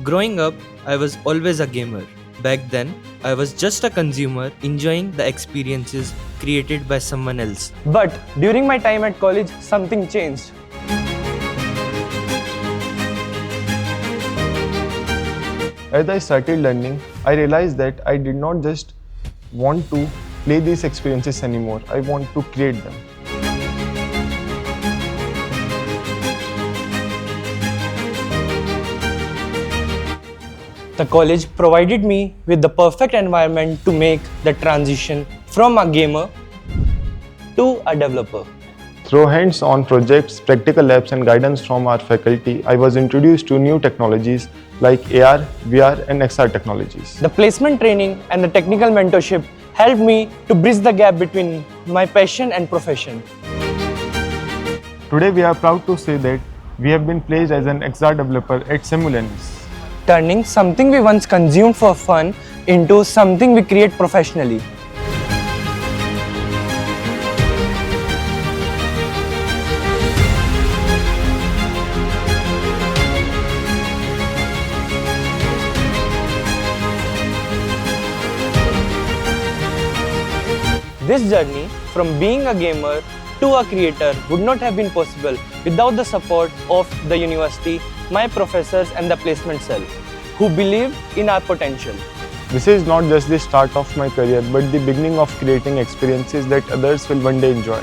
Growing up, I was always a gamer. Back then, I was just a consumer enjoying the experiences created by someone else. But during my time at college, something changed. As I started learning, I realized that I did not just want to play these experiences anymore, I want to create them. The college provided me with the perfect environment to make the transition from a gamer to a developer. Through hands-on projects, practical labs and guidance from our faculty, I was introduced to new technologies like AR, VR and XR technologies. The placement training and the technical mentorship helped me to bridge the gap between my passion and profession. Today we are proud to say that we have been placed as an XR developer at Simulanis, Turning something we once consumed for fun into something we create professionally. This journey from being a gamer to a creator would not have been possible without the support of the university, my professors and the placement cell, who believe in our potential. This is not just the start of my career but the beginning of creating experiences that others will one day enjoy.